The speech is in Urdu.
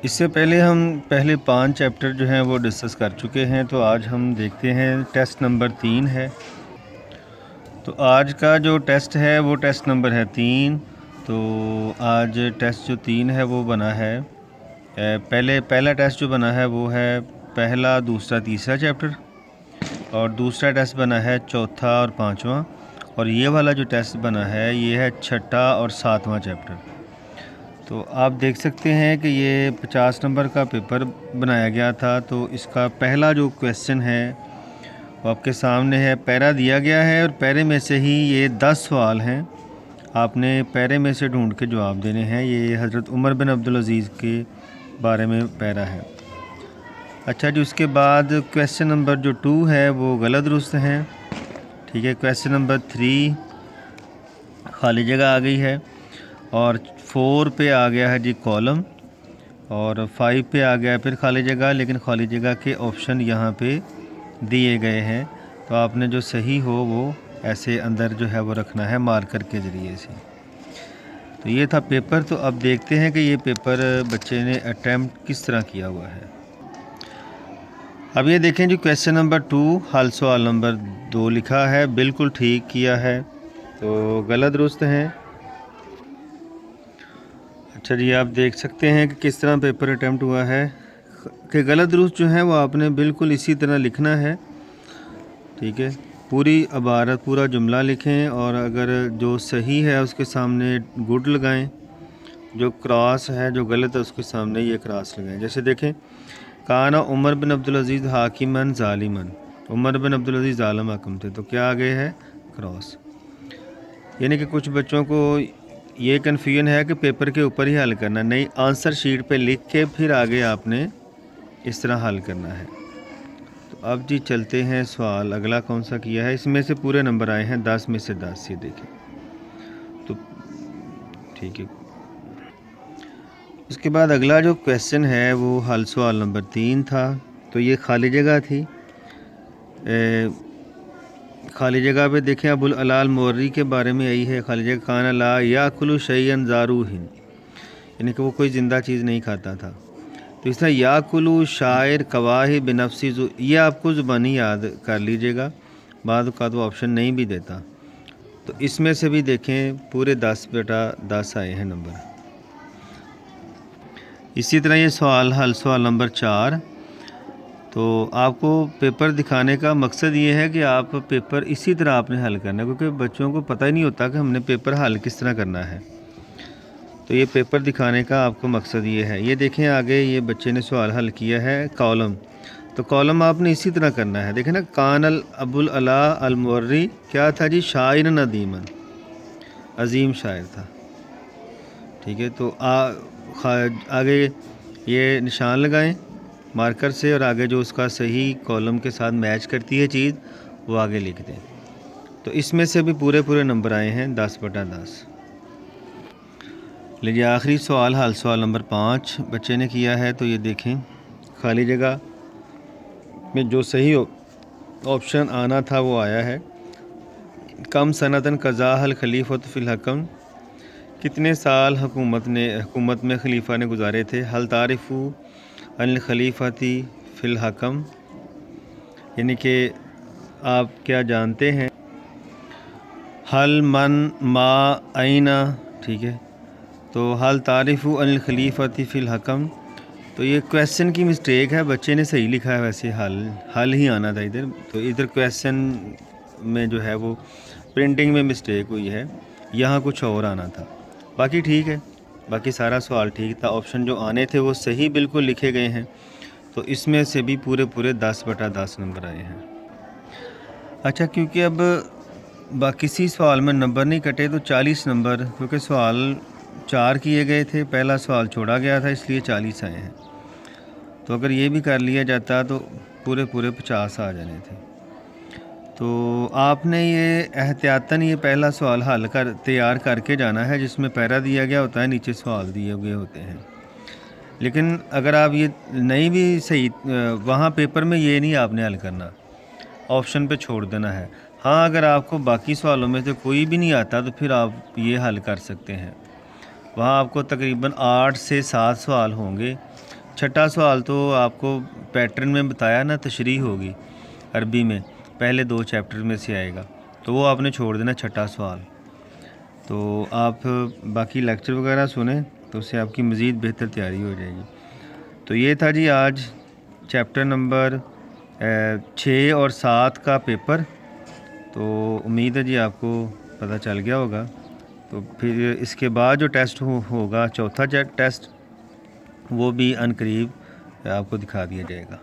اس سے پہلے ہم پہلے 5 چیپٹر جو ہیں وہ ڈسکس کر چکے ہیں، تو آج ہم دیکھتے ہیں ٹیسٹ نمبر 3 ہے۔ تو آج کا جو ٹیسٹ ہے وہ ٹیسٹ نمبر ہے 3۔ تو آج ٹیسٹ جو 3 ہے وہ بنا ہے پہلا ٹیسٹ جو بنا ہے وہ ہے پہلا، دوسرا، تیسرا چیپٹر، اور دوسرا ٹیسٹ بنا ہے چوتھا اور پانچواں، اور یہ والا جو ٹیسٹ بنا ہے یہ ہے چھٹا اور ساتواں چیپٹر۔ تو آپ دیکھ سکتے ہیں کہ یہ 50 نمبر کا پیپر بنایا گیا تھا۔ تو اس کا پہلا جو کویسچن ہے وہ آپ کے سامنے ہے، پیرا دیا گیا ہے اور پیرے میں سے ہی یہ 10 سوال ہیں، آپ نے پیرے میں سے ڈھونڈ کے جواب دینے ہیں۔ یہ حضرت عمر بن عبدالعزیز کے بارے میں پیرا ہے۔ اچھا جی، اس کے بعد کویسچن نمبر جو 2 ہے وہ غلط درست ہیں، ٹھیک ہے۔ کویسچن نمبر 3 خالی جگہ آ گئی ہے، اور 4 پہ آ گیا ہے جی کالم، اور 5 پہ آ گیا ہے پھر خالی جگہ، لیکن خالی جگہ کے آپشن یہاں پہ دیے گئے ہیں، تو آپ نے جو صحیح ہو وہ ایسے اندر جو ہے وہ رکھنا ہے مارکر کے ذریعے سے۔ تو یہ تھا پیپر۔ تو اب دیکھتے ہیں کہ یہ پیپر بچے نے اٹیمپٹ کس طرح کیا ہوا ہے۔ اب یہ دیکھیں جی، کویسچن نمبر 2 حل سوال نمبر 2 لکھا ہے، بالکل ٹھیک کیا ہے، تو غلط درست ہیں۔ اچھا جی، آپ دیکھ سکتے ہیں کہ کس طرح پیپر اٹیمپٹ ہوا ہے، کہ غلط درست جو ہے وہ آپ نے بالکل اسی طرح لکھنا ہے، ٹھیک ہے۔ پوری عبارت، پورا جملہ لکھیں، اور اگر جو صحیح ہے اس کے سامنے گڈ لگائیں، جو کراس ہے، جو غلط ہے اس کے سامنے یہ کراس لگائیں۔ جیسے دیکھیں، کانا عمر بن عبدالعزیز حاکمن ظالمن، عمر بن عبدالعزیز ظالم حاکم تھے، تو کیا آگے ہے کراس۔ یعنی کہ کچھ بچوں کو یہ کنفیوژن ہے کہ پیپر کے اوپر ہی حل کرنا، نہیں، آنسر شیٹ پہ لکھ کے پھر آگے آپ نے اس طرح حل کرنا ہے۔ تو اب جی چلتے ہیں، سوال اگلا کون سا کیا ہے، اس میں سے پورے نمبر آئے ہیں 10 میں سے 10، یہ دیکھیں تو ٹھیک ہے۔ اس کے بعد اگلا جو کویسچن ہے وہ حل سوال نمبر 3 تھا، تو یہ خالی جگہ تھی۔ خالی جگہ پہ دیکھیں، ابو العلا الموری کے بارے میں آئی ہے خالی جگہ، کان لا یاکل شیئا ذا روح، یعنی کہ وہ کوئی زندہ چیز نہیں کھاتا تھا۔ تو اس طرح یاکل شاعر کواہب بنفسی، یہ آپ کو زبانی یاد کر لیجئے گا، بعض اوقات وہ آپشن نہیں بھی دیتا۔ تو اس میں سے بھی دیکھیں پورے 10/10 آئے ہیں نمبر۔ اسی طرح یہ سوال حل سوال نمبر 4، تو آپ کو پیپر دکھانے کا مقصد یہ ہے کہ آپ پیپر اسی طرح آپ نے حل کرنا ہے، کیونکہ بچوں کو پتہ ہی نہیں ہوتا کہ ہم نے پیپر حل کس طرح کرنا ہے۔ تو یہ پیپر دکھانے کا آپ کو مقصد یہ ہے۔ یہ دیکھیں آگے، یہ بچے نے سوال حل کیا ہے کالم، تو کالم آپ نے اسی طرح کرنا ہے۔ دیکھیں نا، کان ابو العلا الموری کیا تھا جی، شاعر ندیمن، عظیم شاعر تھا، ٹھیک ہے۔ تو آگے یہ نشان لگائیں مارکر سے، اور آگے جو اس کا صحیح کالم کے ساتھ میچ کرتی ہے چیز وہ آگے لکھ دیں۔ تو اس میں سے بھی پورے نمبر آئے ہیں 10/10۔ لیجیے آخری سوال حل سوال نمبر 5 بچے نے کیا ہے، تو یہ دیکھیں خالی جگہ میں جو صحیح آپشن آنا تھا وہ آیا ہے۔ کم سنتن قضا الخلیفۃ فی الحکم، کتنے سال حکومت میں خلیفہ نے گزارے تھے۔ حل تعرف عن الخلیفۃ فی الحکم، یعنی کہ آپ کیا جانتے ہیں۔ حل من ما اینا، ٹھیک ہے۔ تو حل تعرف عن الخلیفۃ فی الحکم، تو یہ کویسچن کی مسٹیک ہے، بچے نے صحیح لکھا ہے، ویسے حل ہی آنا تھا ادھر، تو ادھر کویسچن میں جو ہے وہ پرنٹنگ میں مسٹیک ہوئی ہے، یہاں کچھ اور آنا تھا۔ باقی ٹھیک ہے، باقی سارا سوال ٹھیک تھا، آپشن جو آنے تھے وہ صحیح بالکل لکھے گئے ہیں، تو اس میں سے بھی پورے 10/10 نمبر آئے ہیں۔ اچھا، کیونکہ اب کسی سوال میں نمبر نہیں کٹے تو 40 نمبر، کیونکہ سوال 4 کیے گئے تھے، پہلا سوال چھوڑا گیا تھا، اس لیے 40 آئے ہیں۔ تو اگر یہ بھی کر لیا جاتا تو پورے 50 آ جانے تھے۔ تو آپ نے یہ احتیاطاً یہ پہلا سوال تیار کر کے جانا ہے، جس میں پیرا دیا گیا ہوتا ہے، نیچے سوال دیے ہوئے ہوتے ہیں۔ لیکن اگر آپ یہ نہیں بھی صحیح، وہاں پیپر میں یہ نہیں آپ نے حل کرنا، آپشن پہ چھوڑ دینا ہے۔ ہاں، اگر آپ کو باقی سوالوں میں سے کوئی بھی نہیں آتا تو پھر آپ یہ حل کر سکتے ہیں۔ وہاں آپ کو تقریباً 8 سے 7 سوال ہوں گے۔ چھٹا سوال تو آپ کو پیٹرن میں بتایا نا، تشریح ہوگی عربی میں، پہلے 2 چیپٹر میں سے آئے گا، تو وہ آپ نے چھوڑ دینا چھٹا سوال۔ تو آپ باقی لیکچر وغیرہ سنیں تو اس سے آپ کی مزید بہتر تیاری ہو جائے گی۔ تو یہ تھا جی آج چیپٹر نمبر 6 اور 7 کا پیپر۔ تو امید ہے جی آپ کو پتہ چل گیا ہوگا۔ تو پھر اس کے بعد جو ٹیسٹ ہوگا، چوتھا ٹیسٹ، وہ بھی عنقریب آپ کو دکھا دیا جائے گا۔